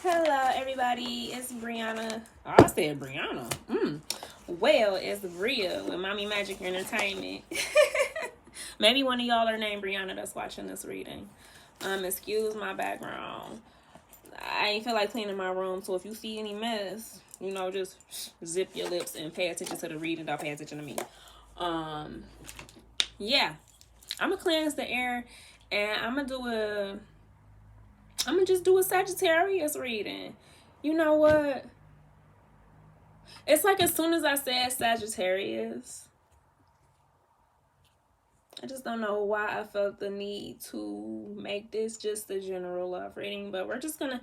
Hello, everybody. It's Brianna. Oh, I said Brianna. Well, it's Bria with Mommy Magic Entertainment. Maybe one of y'all are named Brianna that's watching this reading. Excuse my background. I ain't feel like cleaning my room, so if you see any mess, just zip your lips and pay attention to the reading. Don't pay attention to me. Yeah, I'm gonna cleanse the air, and I'm gonna just do a Sagittarius reading. You know what? It's like as soon as I said Sagittarius, I just don't know why I felt the need to make this just a general love reading. But I'm gonna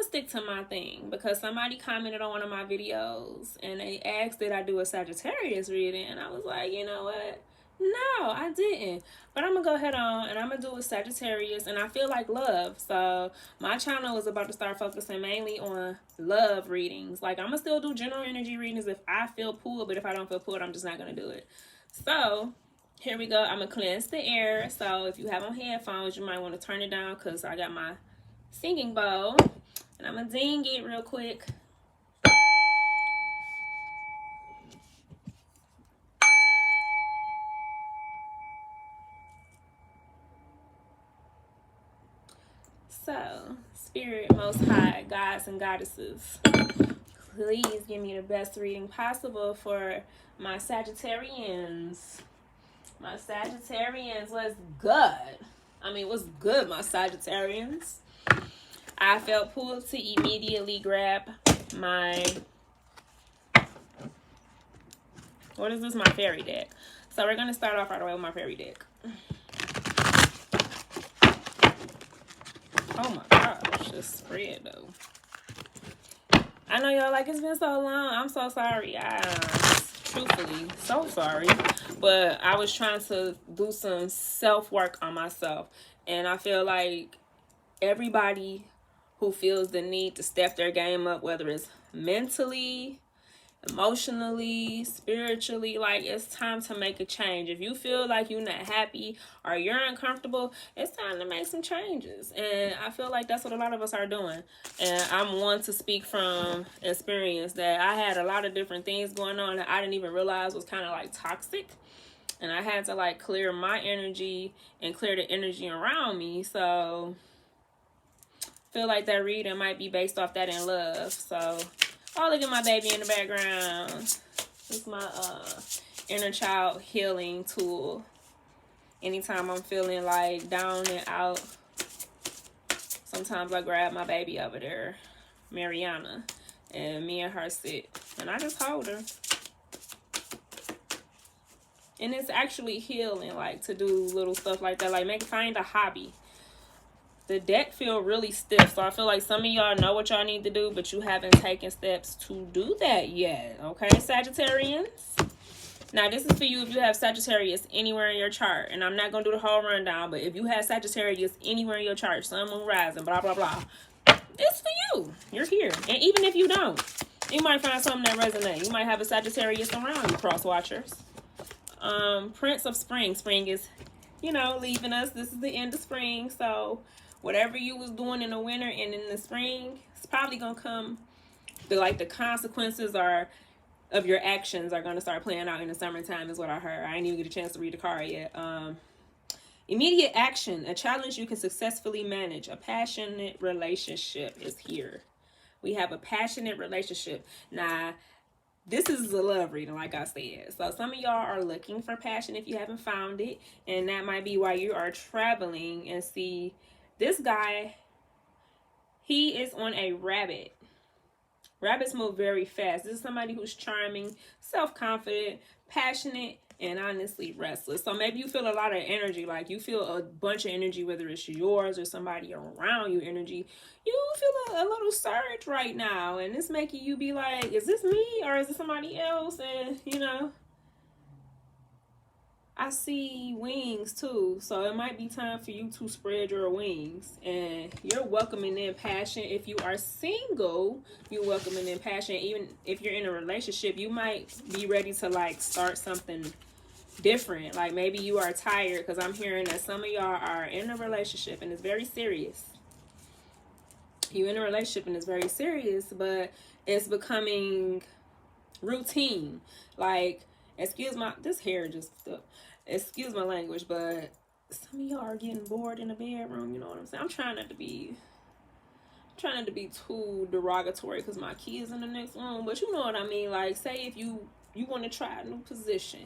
stick to my thing because somebody commented on one of my videos and they asked did I do a Sagittarius reading, and I was like, you know what? No, I didn't. But I'm going to go ahead on and I'm going to do a Sagittarius, and I feel like love. So my channel is about to start focusing mainly on love readings. Like, I'm going to still do general energy readings if I feel pulled, but if I don't feel pulled, I'm just not going to do it. So here we go. I'm going to cleanse the air. So if you have on headphones, you might want to turn it down because I got my singing bowl. And I'm going to ding it real quick. So, Spirit, Most High, gods and goddesses, please give me the best reading possible for my Sagittarians. My Sagittarians, what's good? What's good, my Sagittarians? I felt pulled to immediately grab my... What is this? My fairy deck. So we're going to start off right away with my fairy deck. Oh my gosh, this spread though. I know y'all like it's been so long. I'm so sorry. Truthfully, so sorry. But I was trying to do some self-work on myself. And I feel like everybody who feels the need to step their game up, whether it's mentally, emotionally, spiritually, like it's time to make a change. If you feel like you're not happy or you're uncomfortable, it's time to make some changes. And I feel like that's what a lot of us are doing. And I'm one to speak from experience that I had a lot of different things going on that I didn't even realize was kind of like toxic. And I had to like clear my energy and clear the energy around me. So I feel like that reading might be based off that in love. So oh, look at my baby in the background. This is my inner child healing tool. Anytime I'm feeling like down and out, sometimes I grab my baby over there, Mariana, and me and her sit. And I just hold her. And it's actually healing, like, to do little stuff like that. Like, find a hobby. The deck feel really stiff, so I feel like some of y'all know what y'all need to do, but you haven't taken steps to do that yet. Okay, Sagittarians? Now, this is for you if you have Sagittarius anywhere in your chart. And I'm not going to do the whole rundown, but if you have Sagittarius anywhere in your chart, Sun, Moon, Rising, blah, blah, blah, it's for you. You're here. And even if you don't, you might find something that resonates. You might have a Sagittarius around you, cross watchers. Prince of Spring. Spring is, leaving us. This is the end of spring, so whatever you was doing in the winter and in the spring, it's probably going to come, the consequences of your actions are going to start playing out in the summertime is what I heard. I didn't even get a chance to read the card yet. Immediate action, a challenge you can successfully manage. A passionate relationship is here. We have a passionate relationship. Now, this is a love reading, like I said. So some of y'all are looking for passion if you haven't found it. And that might be why you are traveling and see... This guy, he is on a rabbit. Rabbits move very fast. This is somebody who's charming, self-confident, passionate, and honestly restless. So maybe you feel a lot of energy. Like you feel a bunch of energy, whether it's yours or somebody around you energy. You feel a little surge right now. And it's making you be like, is this me or is it somebody else? And, I see wings too, so it might be time for you to spread your wings. And you're welcoming in passion. If you are single, you're welcoming in passion. Even if you're in a relationship, you might be ready to start something different. Like maybe you are tired, because I'm hearing that some of y'all are in a relationship and it's very serious. You in a relationship and it's very serious, but it's becoming routine. Like, excuse my, this hair just, excuse my language, but some of y'all are getting bored in the bedroom, you know what I'm saying? I'm trying not to be too derogatory because my kids in the next room, but you know what I mean. Like, say if you want to try a new position,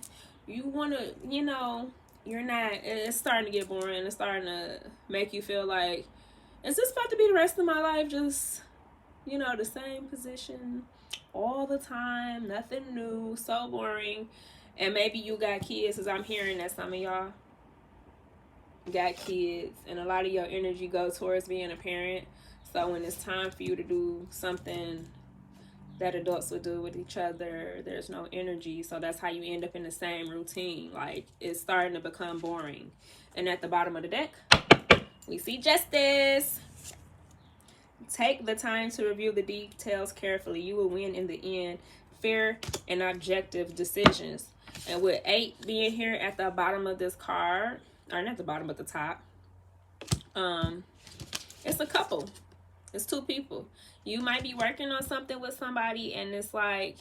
you want to, you know, you're not, it's starting to get boring. It's starting to make you feel like, is this about to be the rest of my life? Just, you know, the same position all the time, nothing new, so boring. And maybe you got kids, because I'm hearing that some of y'all got kids and a lot of your energy goes towards being a parent. So when it's time for you to do something that adults would do with each other, there's no energy. So that's how you end up in the same routine. Like, it's starting to become boring. And at the bottom of the deck, we see Justice. Take the time to review the details carefully. You will win in the end. Fair and objective decisions. And with 8 being here at the bottom of this card, or not the bottom but the top, it's a couple. It's 2 people. You might be working on something with somebody and it's like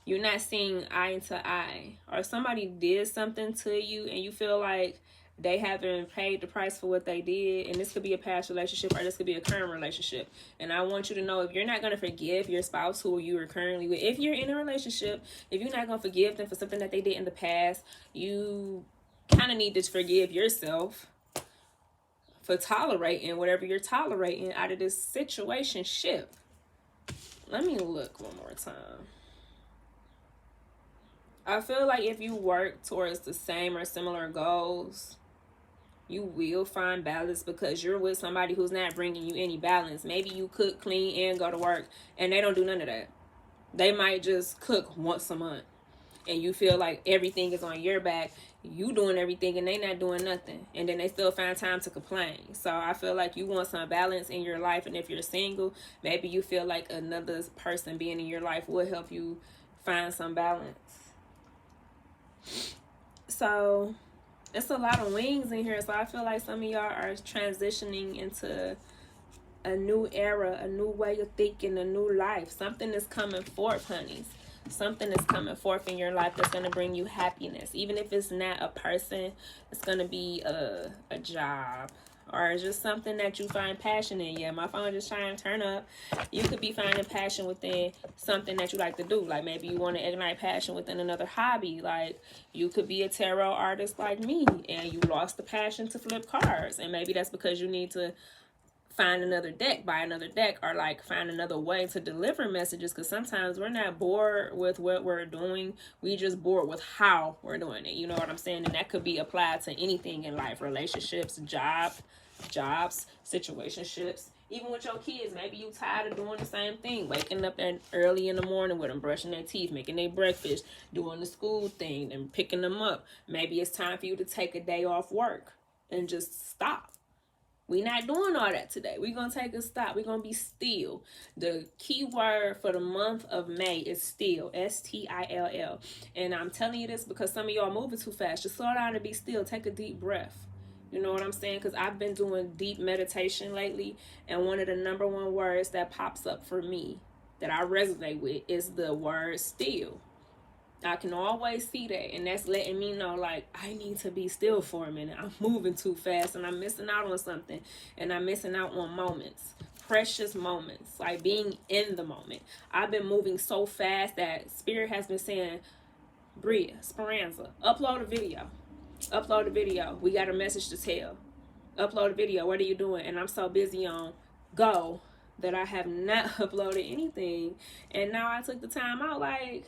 you're not seeing eye to eye, or somebody did something to you and you feel like they haven't paid the price for what they did. And this could be a past relationship or this could be a current relationship. And I want you to know, if you're not going to forgive your spouse who you are currently with, if you're in a relationship, if you're not going to forgive them for something that they did in the past, you kind of need to forgive yourself for tolerating whatever you're tolerating out of this situationship. Let me look one more time. I feel like if you work towards the same or similar goals, you will find balance, because you're with somebody who's not bringing you any balance. Maybe you cook, clean, and go to work, and they don't do none of that. They might just cook once a month, and you feel like everything is on your back. You doing everything, and they not doing nothing, and then they still find time to complain. So I feel like you want some balance in your life, and if you're single, maybe you feel like another person being in your life will help you find some balance. So it's a lot of wings in here. So I feel like some of y'all are transitioning into a new era, a new way of thinking, a new life. Something is coming forth, honeys. Something is coming forth in your life that's going to bring you happiness. Even if it's not a person, it's going to be a job, or just something that you find passion in. Yeah, my phone just trying to turn up. You could be finding passion within something that you like to do. Like, maybe you want to ignite passion within another hobby. Like, you could be a tarot artist like me, and you lost the passion to flip cards. And maybe that's because you need to find another deck, buy another deck, or like find another way to deliver messages, because sometimes we're not bored with what we're doing, we just bored with how we're doing it. You know what I'm saying? And that could be applied to anything in life: relationships, jobs, situationships, even with your kids. Maybe you tired of doing the same thing, waking up early in the morning with them, brushing their teeth, making their breakfast, doing the school thing, and picking them up. Maybe it's time for you to take a day off work and just stop. We not doing all that today. We're going to take a stop. We're going to be still. The key word for the month of May is still. S-T-I-L-L. And I'm telling you this because some of y'all moving too fast. Just slow down and be still. Take a deep breath. You know what I'm saying? Because I've been doing deep meditation lately. And one of the number 1 words that pops up for me that I resonate with is the word still. I can always see that, and that's letting me know, like, I need to be still for a minute. I'm moving too fast, and I'm missing out on something, and I'm missing out on moments, precious moments, like being in the moment. I've been moving so fast that Spirit has been saying, Bria, Speranza, upload a video. Upload a video. We got a message to tell. Upload a video. What are you doing? And I'm so busy on go that I have not uploaded anything, and now I took the time out, like,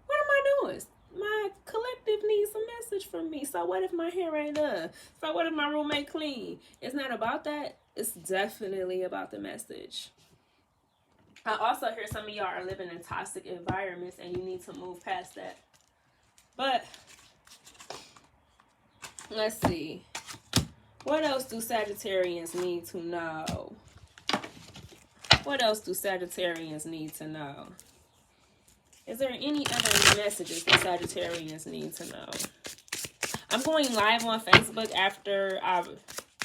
what am I doing? My collective needs a message from me. So what if my hair ain't done? So what if my room ain't clean? It's not about that. It's definitely about the message. I also hear some of y'all are living in toxic environments and you need to move past that. But let's see. What else do Sagittarians need to know? What else do Sagittarians need to know? Is there any other messages that Sagittarians need to know? I'm going live on Facebook after I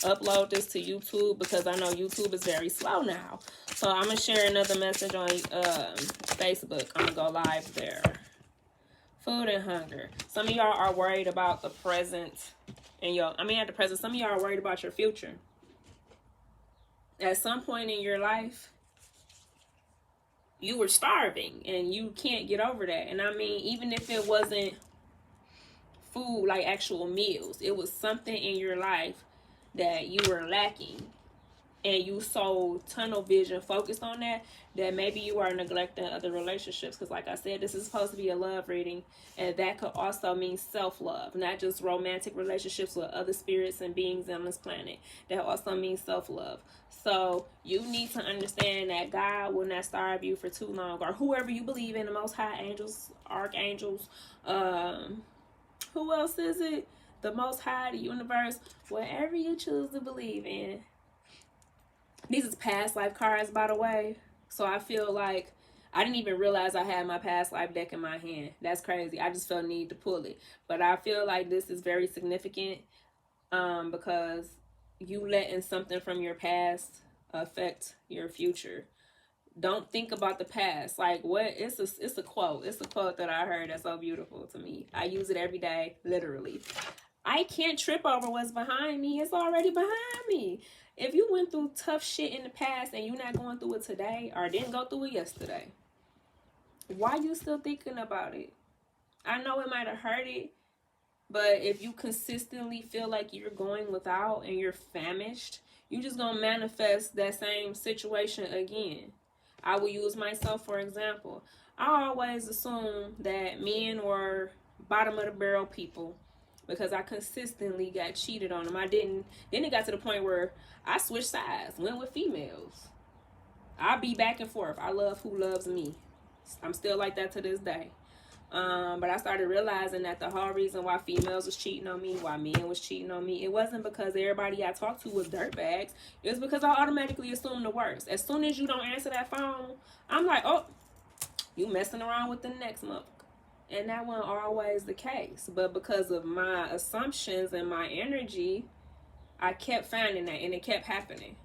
upload this to YouTube because I know YouTube is very slow now. So I'm going to share another message on Facebook. I'm going to go live there. Food and hunger. Some of y'all are worried about the present. At the present, some of y'all are worried about your future. At some point in your life, you were starving and you can't get over that. And I mean, even if it wasn't food, like actual meals, it was something in your life that you were lacking, and you so tunnel vision focused on that maybe you are neglecting other relationships. Because like I said, this is supposed to be a love reading, and that could also mean self-love, not just romantic relationships with other spirits and beings on this planet. That also means self-love. So you need to understand that God will not starve you for too long, or whoever you believe in, the Most High, angels, archangels, who else is it? The Most High, the universe, whatever you choose to believe in. These is past life cards, by the way. So I feel like I didn't even realize I had my past life deck in my hand. That's crazy. I just felt need to pull it. But I feel like this is very significant because you letting something from your past affect your future. Don't think about the past. Like, what? It's a quote. It's a quote that I heard that's so beautiful to me. I use it every day, literally. I can't trip over what's behind me. It's already behind me. If you went through tough shit in the past and you're not going through it today, or didn't go through it yesterday, why you still thinking about it? I know it might have hurt it, but if you consistently feel like you're going without and you're famished, you just gonna manifest that same situation again. I will use myself for example. I always assumed that men were bottom of the barrel people because I consistently got cheated on them. Then it got to the point where I switched sides, went with females. I'll be back and forth. I love who loves me. I'm still like that to this day. But I started realizing that the whole reason why females was cheating on me, why men was cheating on me, it wasn't because everybody I talked to was dirtbags. It was because I automatically assumed the worst. As soon as you don't answer that phone, I'm like, oh, you messing around with the next motherfucker. And that wasn't always the case. But because of my assumptions and my energy, I kept finding that, and it kept happening.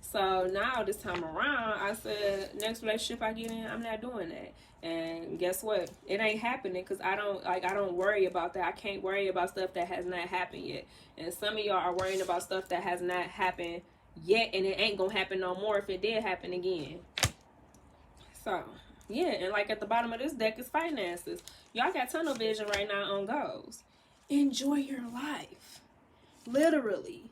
So now this time around, I said, next relationship I get in, I'm not doing that. And guess what? It ain't happening because I don't worry about that. I can't worry about stuff that has not happened yet. And some of y'all are worrying about stuff that has not happened yet, and it ain't gonna happen no more if it did happen again. So yeah, and like at the bottom of this deck is finances. Y'all got tunnel vision right now on goals. Enjoy your life. Literally.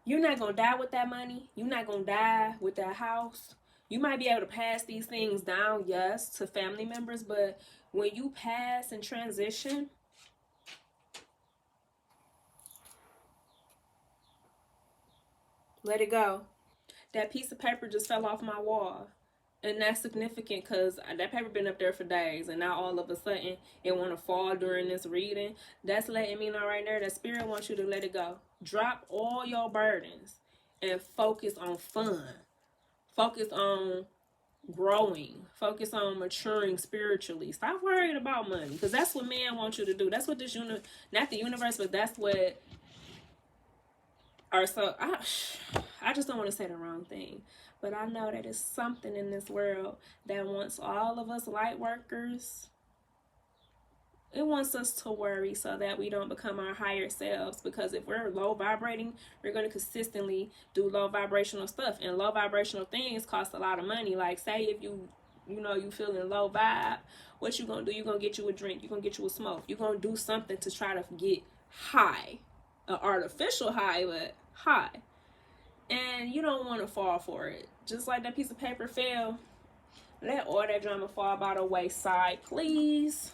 You're not going to die with that money. You're not going to die with that house. You might be able to pass these things down, yes, to family members, but when you pass and transition, let it go. That piece of paper just fell off my wall. And that's significant because that paper been up there for days, and now all of a sudden it want to fall during this reading. That's letting me know right there that spirit wants you to let it go. Drop all your burdens and focus on fun. Focus on growing. Focus on maturing spiritually. Stop worrying about money, because that's what man wants you to do. That's what this not the universe, but that's what. Or so I just don't want to say the wrong thing. But I know that it's something in this world that wants all of us light workers. It wants us to worry so that we don't become our higher selves. Because if we're low vibrating, we're going to consistently do low vibrational stuff. And low vibrational things cost a lot of money. Like, say if you feeling low vibe, what you going to do? You're going to get you a drink. You're going to get you a smoke. You're going to do something to try to get high. An artificial high, but high. And you don't want to fall for it. Just like that piece of paper fell, let all that drama fall by the wayside, please.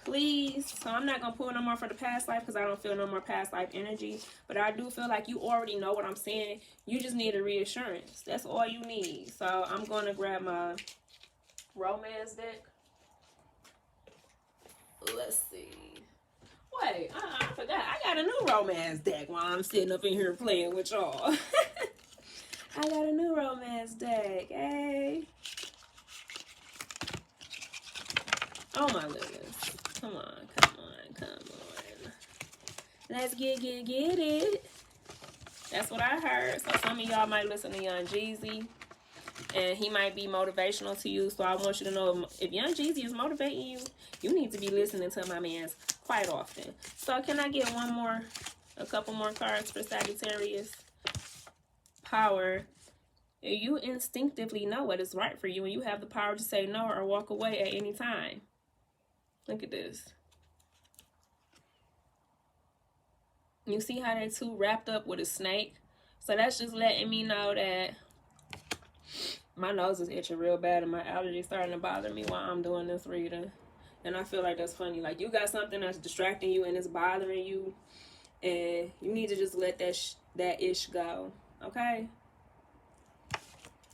Please. So I'm not going to pull no more for the past life because I don't feel no more past life energy. But I do feel like you already know what I'm saying. You just need a reassurance. That's all you need. So I'm going to grab my romance deck. Let's see. Wait, I forgot. I got a new romance deck while I'm sitting up in here playing with y'all. I got a new romance deck. Hey. Oh my goodness. Come on. Let's get it. That's what I heard. So some of y'all might listen to Young Jeezy, and he might be motivational to you. So I want you to know, if Young Jeezy is motivating you, you need to be listening to my man's quite often. So can I get a couple more cards for Sagittarius? Power. You instinctively know what is right for you, and you have the power to say no or walk away at any time. Look at this. You see how they're two wrapped up with a snake? So that's just letting me know that my nose is itching real bad and my allergies starting to bother me while I'm doing this reading. And I feel like that's funny. Like, you got something that's distracting you and it's bothering you, and you need to just let that ish go, okay?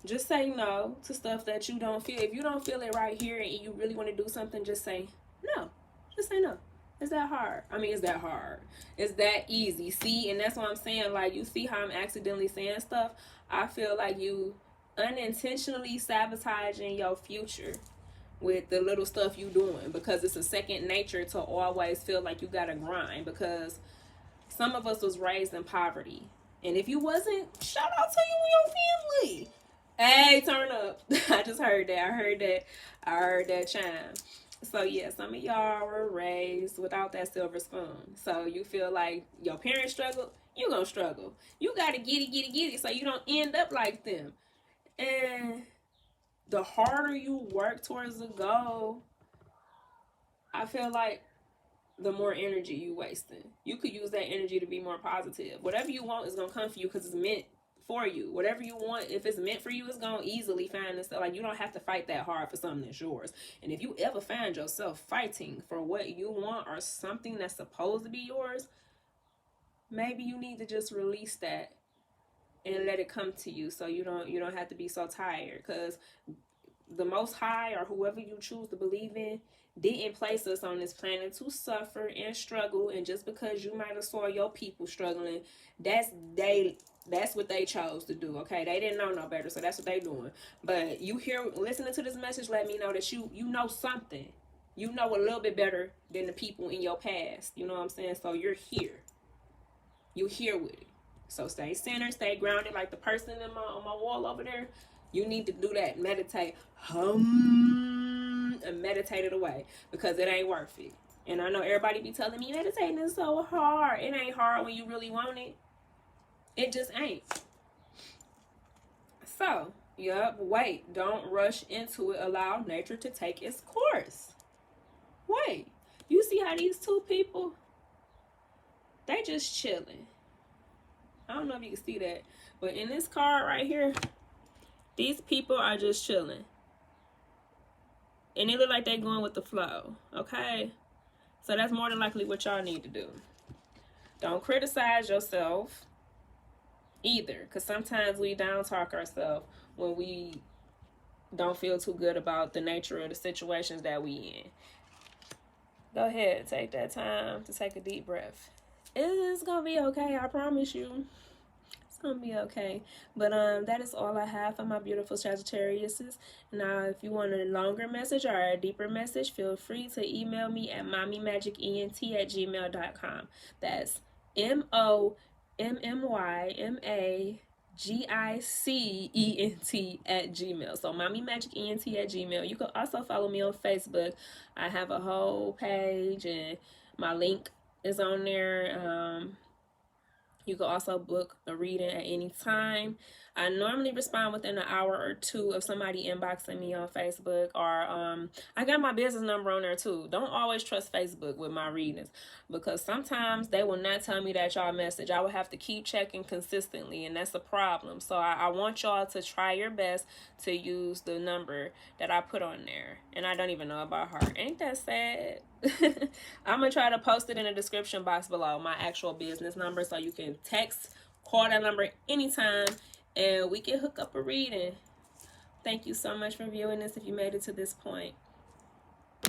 Just say no to stuff that you don't feel. If you don't feel it right here and you really want to do something, just say no. Just say no. Is that hard? I mean, is that hard? Is that easy? See, and that's what I'm saying. Like, you see how I'm accidentally saying stuff? I feel like you unintentionally sabotaging your future with the little stuff you doing, because it's a second nature to always feel like you gotta grind, because some of us was raised in poverty. And if you wasn't, shout out to you and your family. Hey, turn up. I just heard that. I heard that chime. So yeah, some of y'all were raised without that silver spoon. So you feel like your parents struggled, you gonna struggle. You gotta get it so you don't end up like them. And the harder you work towards the goal, I feel like the more energy you wasting. You could use that energy to be more positive. Whatever you want is gonna come for you because it's meant for you. Whatever you want, if it's meant for you, it's gonna easily find itself. Like, you don't have to fight that hard for something that's yours. And if you ever find yourself fighting for what you want or something that's supposed to be yours, maybe you need to just release that and let it come to you, so you don't have to be so tired. Because the Most High, or whoever you choose to believe in, didn't place us on this planet to suffer and struggle. And just because you might have saw your people struggling, that's what they chose to do, okay? They didn't know no better, so that's what they doing. But you here listening to this message, let me know that you know something. You know a little bit better than the people in your past. You know what I'm saying? So you're here. You're here with it. So stay centered, stay grounded, like the person on my wall over there. You need to do that. Meditate. And meditate it away, because it ain't worth it. And I know everybody be telling me meditating is so hard. It ain't hard when you really want it. It just ain't. So, yep, wait. Don't rush into it. Allow nature to take its course. Wait. You see how these two people, they just chilling. I don't know if you can see that, but in this card right here, these people are just chilling. And it look like they're going with the flow, okay? So that's more than likely what y'all need to do. Don't criticize yourself either, because sometimes we down talk ourselves when we don't feel too good about the nature of the situations that we in. Go ahead, take that time to take a deep breath. It's gonna be okay, I promise you. It's gonna be okay. But that is all I have for my beautiful Sagittariuses. Now, if you want a longer message or a deeper message, feel free to email me at mommymagicent@gmail.com. That's mommymagicent@gmail. So mommymagicent@gmail. You can also follow me on Facebook. I have a whole page and my link is on there. You can also book a reading at any time. I normally respond within an hour or two of somebody inboxing me on Facebook, or I got my business number on there too. Don't always trust Facebook with my readings, because sometimes they will not tell me that y'all message. I will have to keep checking consistently, and that's a problem. So I want y'all to try your best to use the number that I put on there. And I don't even know about her. Ain't that sad? I'm going to try to post it in the description box below, my actual business number, so you can text, call that number anytime, and we can hook up a reading. Thank you so much for viewing this if you made it to this point.